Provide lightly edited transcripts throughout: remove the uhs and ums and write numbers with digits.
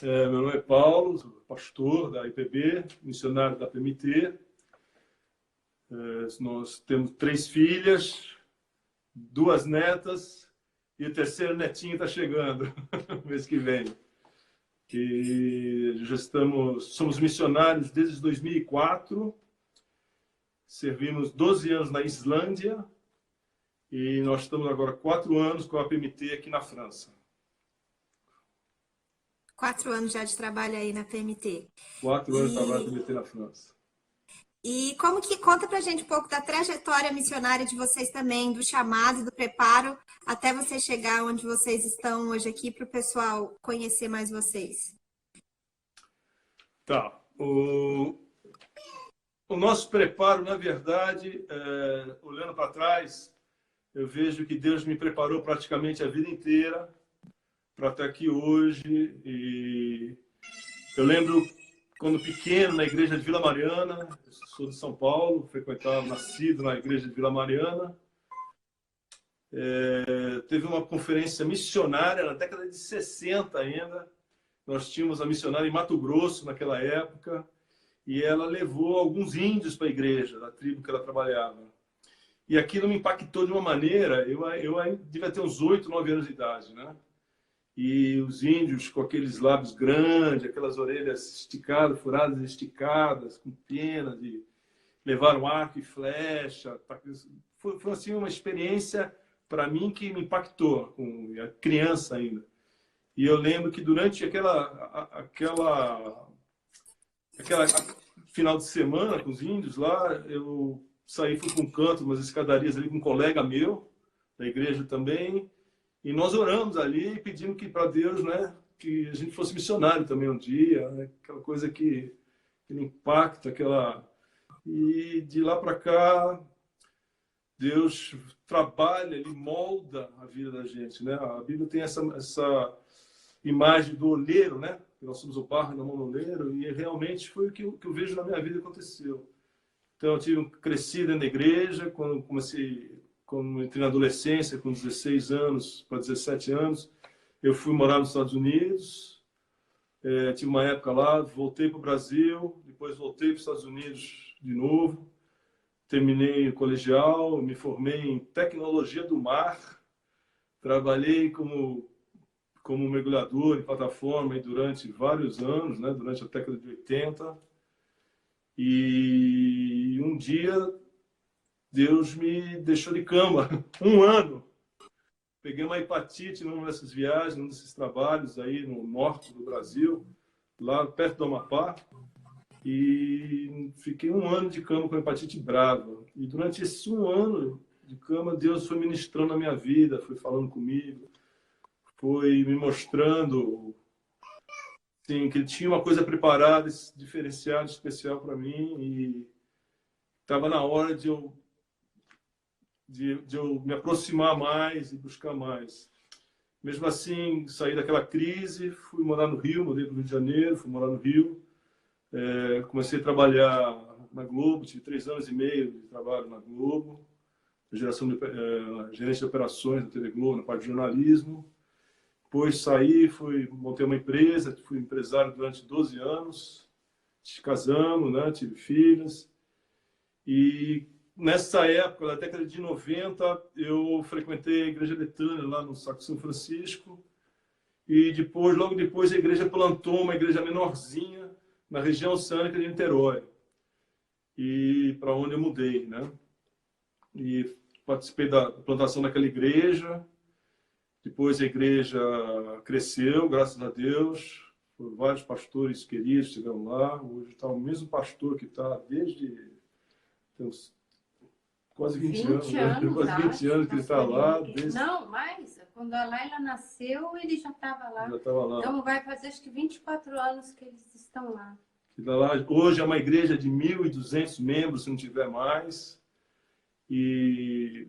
Meu nome é Paulo, sou pastor da IPB, missionário da PMT. Nós temos 3 filhas, 2 netas e o terceiro netinho está chegando no mês que vem. E já somos missionários desde 2004, servimos 12 anos na Islândia e nós estamos agora 4 anos com a PMT aqui na França. 4 anos já de trabalho aí na PMT. 4 anos de trabalho na PMT na França. E como que conta pra gente um pouco da trajetória missionária de vocês também, do chamado e do preparo, até você chegar onde vocês estão hoje aqui, para o pessoal conhecer mais vocês? Tá. O nosso preparo, na verdade, olhando para trás, eu vejo que Deus me preparou praticamente a vida inteira para estar aqui hoje. E eu lembro, quando pequeno, na igreja de Vila Mariana, eu sou de São Paulo, nascido na igreja de Vila Mariana. Teve uma conferência missionária na década de 60 ainda. Nós tínhamos a missionária em Mato Grosso naquela época, e ela levou alguns índios para a igreja, da tribo que ela trabalhava. E aquilo me impactou de uma maneira, eu devia ter uns 8, 9 anos de idade, né? E os índios com aqueles lábios grandes, aquelas orelhas esticadas, furadas e esticadas, com penas, e levaram arco e flecha. Foi assim, uma experiência, para mim, que me impactou, com a criança ainda. E eu lembro que durante aquela final de semana com os índios lá, eu fui para um canto, umas escadarias ali com um colega meu, da igreja também, e nós oramos ali e pedimos para Deus, né, que a gente fosse missionário também um dia, né, aquela coisa que impacta, E de lá para cá, Deus trabalha, Ele molda a vida da gente, né? A Bíblia tem essa imagem do oleiro, né? Nós somos o barro na mão do oleiro, e realmente foi o que eu vejo na minha vida aconteceu. Então, eu cresci dentro da igreja, quando entrei na adolescência, com 16 anos para 17 anos, eu fui morar nos Estados Unidos, tive uma época lá, voltei para o Brasil, depois voltei para os Estados Unidos de novo, terminei o colegial, me formei em tecnologia do mar, trabalhei como mergulhador em plataforma durante vários anos, né, durante a década de 80. E um dia Deus me deixou de cama, 1 ano. Peguei uma hepatite numa dessas viagens, num desses trabalhos aí no norte do Brasil, lá perto do Amapá. E fiquei 1 ano de cama com hepatite brava. E durante esse 1 ano de cama, Deus foi ministrando a minha vida, foi falando comigo, foi me mostrando, sim, que ele tinha uma coisa preparada, diferenciada, especial para mim, e estava na hora de eu me aproximar mais e buscar mais. Mesmo assim, saí daquela crise, fui morar no Rio, mudei para o Rio de Janeiro, fui morar no Rio, comecei a trabalhar na Globo, tive 3 anos e meio de trabalho na Globo, gerência de operações da TV Globo, na parte de jornalismo. Depois saí, montei uma empresa, fui empresário durante 12 anos, casamos, né, tive filhos. E nessa época, na década de 90, eu frequentei a Igreja Betânia, lá no Sacro São Francisco. E logo depois, a igreja plantou uma igreja menorzinha na região oceânica de Niterói. E para onde eu mudei, né? E participei da plantação daquela igreja. Depois a igreja cresceu, graças a Deus. Foram vários pastores queridos que estiveram lá. Hoje está o mesmo pastor que está desde quase 20 anos. Né? Quase 20 anos que ele está lá. Não, mas quando a Laila nasceu, ele já estava lá. Já estava lá. Então vai fazer acho que 24 anos que eles estão lá. Hoje é uma igreja de 1.200 membros, se não tiver mais. E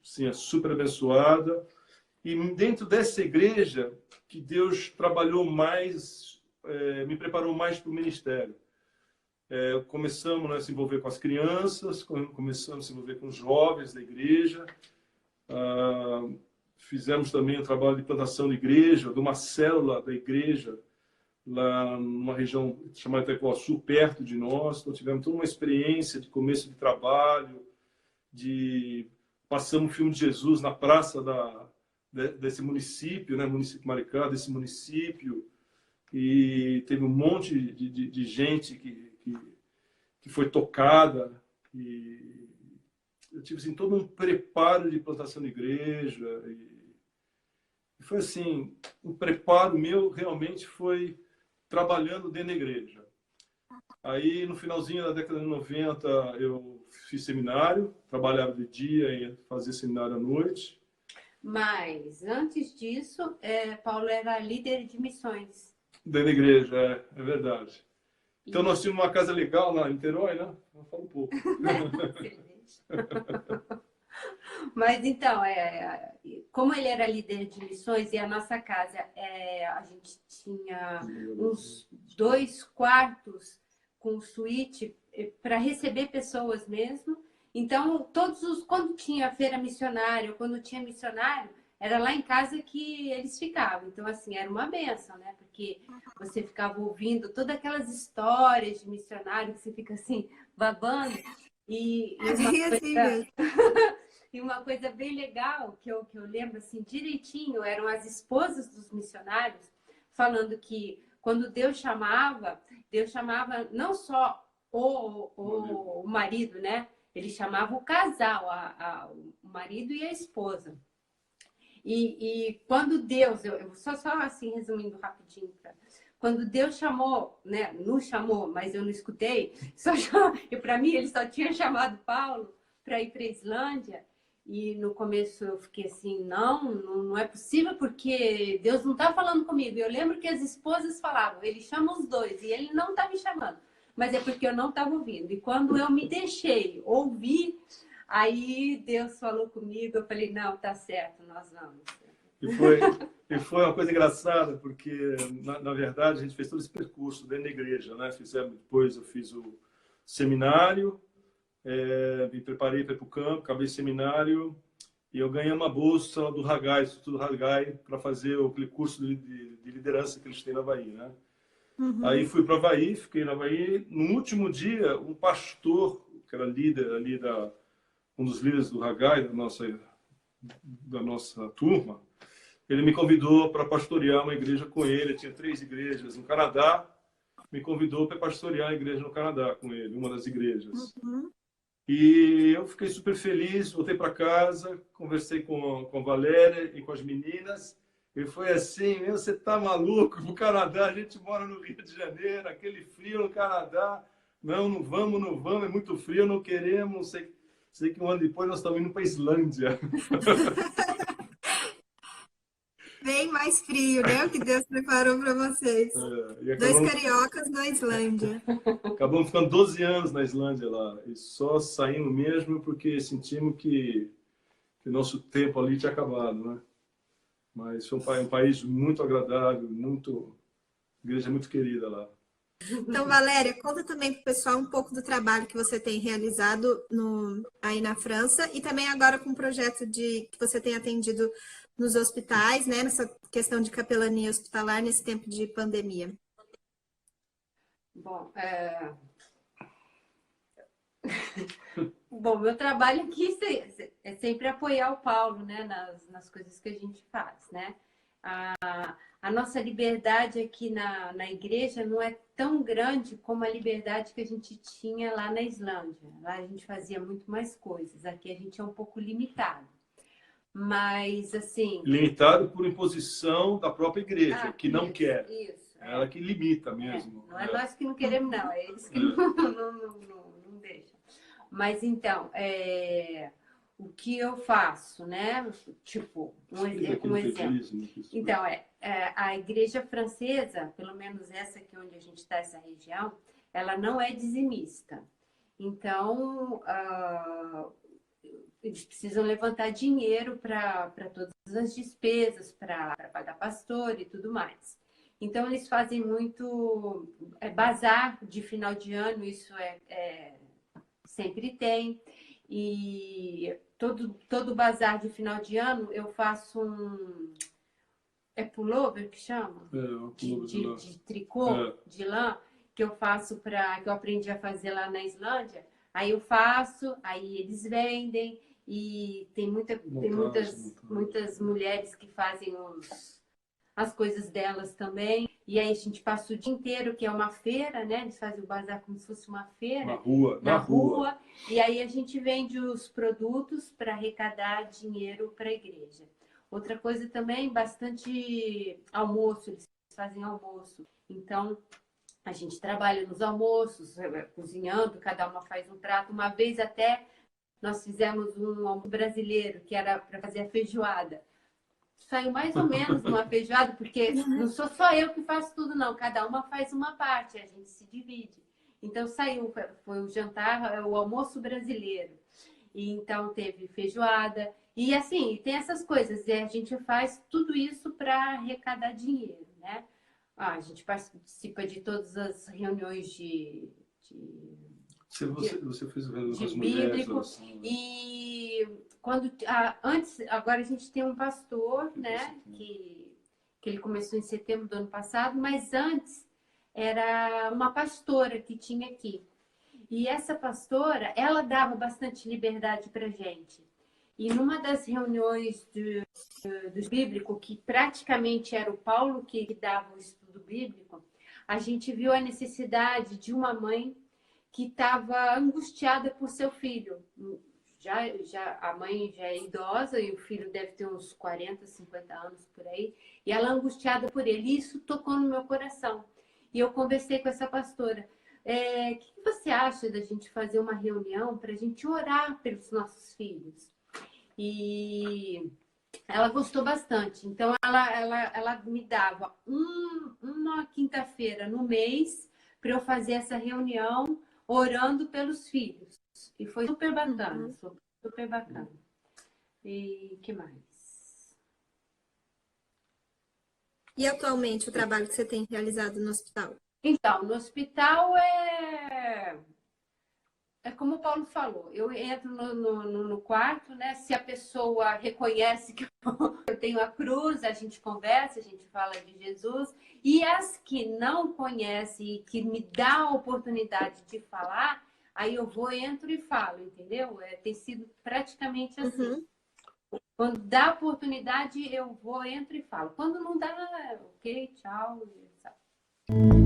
sim, é super abençoada. E dentro dessa igreja que Deus trabalhou mais, me preparou mais para o ministério. Começamos a se envolver com as crianças, começamos a se envolver com os jovens da igreja. Fizemos também o trabalho de plantação de igreja, de uma célula da igreja lá numa região chamada Itacoaçu, perto de nós. Então, tivemos toda uma experiência de começo de trabalho, passamos o filme de Jesus na praça desse município, né, município Maricá, desse município, e teve um monte de gente que foi tocada, e eu tive assim, todo um preparo de plantação de igreja, e foi assim, um preparo meu realmente foi trabalhando dentro da igreja. Aí, no finalzinho da década de 90, eu fiz seminário, trabalhava de dia e fazia seminário à noite. Mas, antes disso, Paulo era líder de missões. Dentro da igreja, é verdade. Então, nós tínhamos uma casa legal lá em Niterói, né? Eu falo um pouco. Mas, então, como ele era líder de missões e a nossa casa, a gente tinha uns 2 quartos com suíte para receber pessoas mesmo. Então, quando tinha feira missionária, quando tinha missionário, era lá em casa que eles ficavam. Então, assim, era uma benção, né? Porque você ficava ouvindo todas aquelas histórias de missionário que você fica assim, babando. E uma coisa bem legal que eu lembro assim direitinho eram as esposas dos missionários falando que quando Deus chamava não só o marido, né? Ele chamava o casal, o marido e a esposa. E quando Deus, eu só assim resumindo rapidinho, quando Deus chamou, né, nos chamou, mas eu não escutei, e para mim ele só tinha chamado Paulo para ir para a Islândia. E no começo eu fiquei assim, não é possível, porque Deus não está falando comigo. Eu lembro que as esposas falavam, ele chama os dois, e ele não está me chamando. Mas é porque eu não estava ouvindo. E quando eu me deixei ouvir, aí Deus falou comigo, eu falei, não, tá certo, nós vamos. E foi uma coisa engraçada, porque, na verdade, a gente fez todo esse percurso dentro da igreja, né? Depois eu fiz o seminário, me preparei para ir para o campo, acabei o seminário, e eu ganhei uma bolsa do Haggai, Instituto Haggai, para fazer aquele curso de liderança que eles têm na Havaí, né? Uhum. Aí fui para Havaí, fiquei na Havaí. No último dia, um pastor, que era líder ali, um dos líderes do Haggai, da nossa turma, ele me convidou para pastorear uma igreja com ele. Tinha 3 igrejas no Canadá. Me convidou para pastorear a igreja no Canadá com ele, uma das igrejas. Uhum. E eu fiquei super feliz, voltei para casa, conversei com a Valéria e com as meninas. E foi assim, você tá maluco? No Canadá, a gente mora no Rio de Janeiro, aquele frio no Canadá. Não vamos, é muito frio, não queremos. Sei que um ano depois nós estamos indo para a Islândia. Bem mais frio, né? O que Deus preparou para vocês. 2 cariocas na Islândia. Acabamos ficando 12 anos na Islândia lá. E só saímos mesmo porque sentimos que nosso tempo ali tinha acabado, né? Mas foi um país muito agradável, igreja muito querida lá. Então, Valéria, conta também para o pessoal um pouco do trabalho que você tem realizado aí na França e também agora com o projeto que você tem atendido nos hospitais, né? Nessa questão de capelania hospitalar nesse tempo de pandemia. Bom, Bom, meu trabalho aqui é sempre apoiar o Paulo, né, nas coisas que a gente faz, né? A nossa liberdade aqui na igreja não é tão grande como a liberdade que a gente tinha lá na Islândia. Lá a gente fazia muito mais coisas. Aqui a gente é um pouco limitado. Mas, assim... Limitado por imposição da própria igreja, que não quer. Isso. Ela que limita mesmo. Não é nós que não queremos, não. É eles que não deixam. Mas, então, o que eu faço, né? Tipo, um exemplo. Então, a igreja francesa, pelo menos essa aqui onde a gente está, essa região, ela não é dizimista. Então, eles precisam levantar dinheiro para todas as despesas, para pagar pastor e tudo mais. Então, eles fazem muito bazar de final de ano, isso sempre tem. E todo bazar de final de ano eu faço é pullover que chama? o pullover de lã. De tricô, de lã, que eu faço que eu aprendi a fazer lá na Islândia. Aí eu faço, aí eles vendem, e tem muitas mulheres que fazem as coisas delas também. E aí a gente passa o dia inteiro, que é uma feira, né? Eles fazem o bazar como se fosse uma feira. Na rua. E aí a gente vende os produtos para arrecadar dinheiro para a igreja. Outra coisa também, bastante almoço, eles fazem almoço. Então, a gente trabalha nos almoços, cozinhando, cada uma faz um prato. Uma vez até nós fizemos um almoço brasileiro, que era para fazer a feijoada. Saiu mais ou menos uma feijoada, porque não sou só eu que faço tudo, não. Cada uma faz uma parte, a gente se divide. Então saiu, foi o jantar, o almoço brasileiro. E então teve feijoada. E assim, tem essas coisas. E a gente faz tudo isso para arrecadar dinheiro, né? A gente participa de todas as reuniões Você fez o de bíblico. E agora a gente tem um pastor, né? Que ele começou em setembro do ano passado, mas antes era uma pastora que tinha aqui. E essa pastora, ela dava bastante liberdade para gente. E numa das reuniões do bíblico, que praticamente era o Paulo que dava o estudo bíblico, a gente viu a necessidade de uma mãe que estava angustiada por seu filho. A mãe já é idosa e o filho deve ter uns 40, 50 anos por aí. E ela angustiada por ele. E isso tocou no meu coração. E eu conversei com essa pastora. O que você acha da gente fazer uma reunião para a gente orar pelos nossos filhos? E ela gostou bastante. Então, ela me dava uma quinta-feira no mês para eu fazer essa reunião orando pelos filhos. E foi super bacana, super bacana. E que mais? E atualmente o trabalho que você tem realizado no hospital? Então, no hospital é como o Paulo falou, eu entro no quarto, né? Se a pessoa reconhece que eu tenho a cruz, a gente conversa, a gente fala de Jesus. E as que não conhecem e que me dá a oportunidade de falar, aí eu entro e falo, entendeu? Tem sido praticamente assim. Uhum. Quando dá oportunidade, eu entro e falo. Quando não dá, ok, tchau. Sabe?